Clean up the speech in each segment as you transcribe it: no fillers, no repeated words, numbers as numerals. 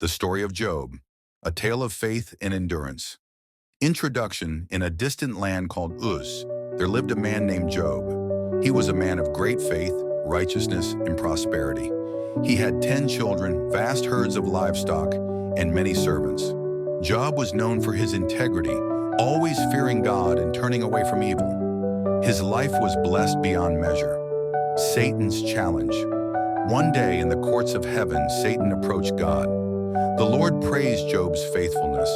The Story of Job, a tale of faith and endurance. Introduction. In a distant land called Uz, there lived a man named Job. He was a man of great faith, righteousness, and prosperity. He had 10 children, vast herds of livestock, and many servants. Job was known for his integrity, always fearing God and turning away from evil. His life was blessed beyond measure. Satan's challenge. One day in the courts of heaven, Satan approached God. The Lord praised Job's faithfulness,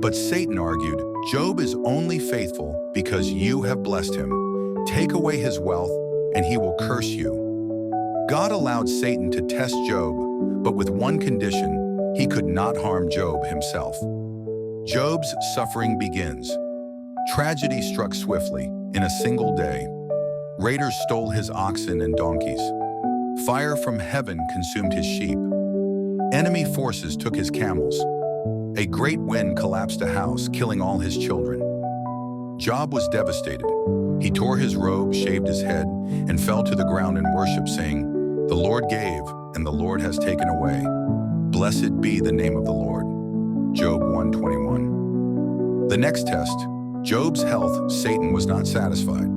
but Satan argued, "Job is only faithful because you have blessed him. Take away his wealth, and he will curse you." God allowed Satan to test Job, but with one condition: he could not harm Job himself. Job's suffering begins. Tragedy struck swiftly, in a single day. Raiders stole his oxen and donkeys. Fire from heaven consumed his sheep. Enemy forces took his camels. A great wind collapsed a house, killing all his children. Job was devastated. He tore his robe, shaved his head, and fell to the ground in worship, saying, "The Lord gave, and the Lord has taken away. Blessed be the name of the Lord." Job 1:21. The next test, Job's health. Satan was not satisfied.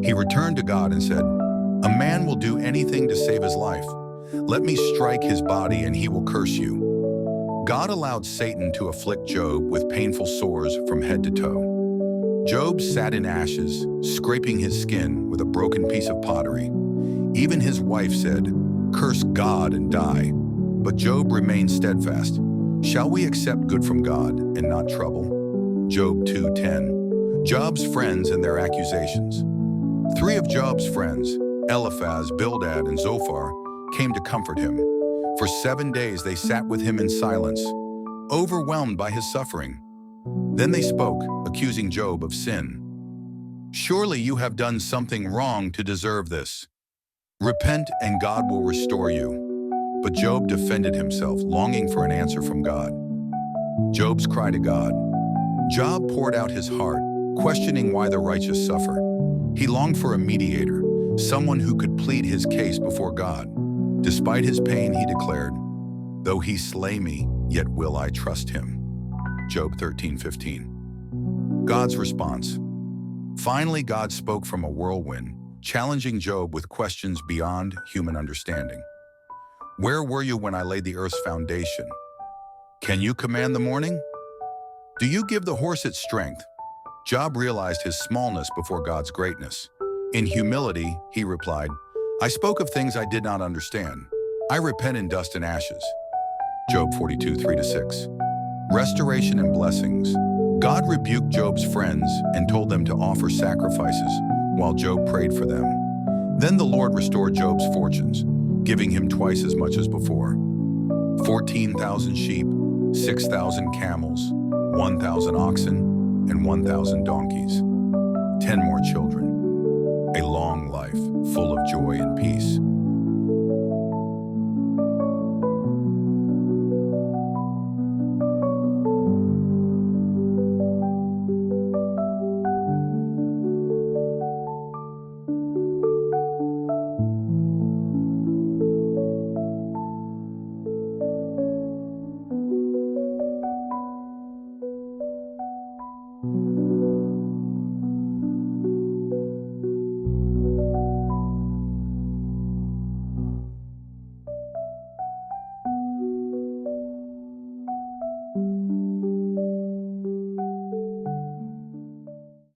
He returned to God and said, "A man will do anything to save his life. Let me strike his body and he will curse you." God allowed Satan to afflict Job with painful sores from head to toe. Job sat in ashes, scraping his skin with a broken piece of pottery. Even his wife said, "Curse God and die." But Job remained steadfast. Shall we accept good from God and not trouble? Job 2:10. Job's friends and their accusations. 3 of Job's friends, Eliphaz, Bildad, and Zophar, came to comfort him. For 7 days they sat with him in silence, overwhelmed by his suffering. Then they spoke, accusing Job of sin. "Surely you have done something wrong to deserve this. Repent and God will restore you." But Job defended himself, longing for an answer from God. Job's cry to God. Job poured out his heart, questioning why the righteous suffer. He longed for a mediator, someone who could plead his case before God. Despite his pain, he declared, "Though he slay me, yet will I trust him." Job 13:15. God's response. Finally, God spoke from a whirlwind, challenging Job with questions beyond human understanding. "Where were you when I laid the earth's foundation? Can you command the morning? Do you give the horse its strength?" Job realized his smallness before God's greatness. In humility, he replied, "I spoke of things I did not understand. I repent in dust and ashes." Job 42:3-6. Restoration and blessings. God rebuked Job's friends and told them to offer sacrifices while Job prayed for them. Then the Lord restored Job's fortunes, giving him twice as much as before. 14,000 sheep, 6,000 camels, 1,000 oxen, and 1,000 donkeys. 10 more children. A long life full of joy and peace.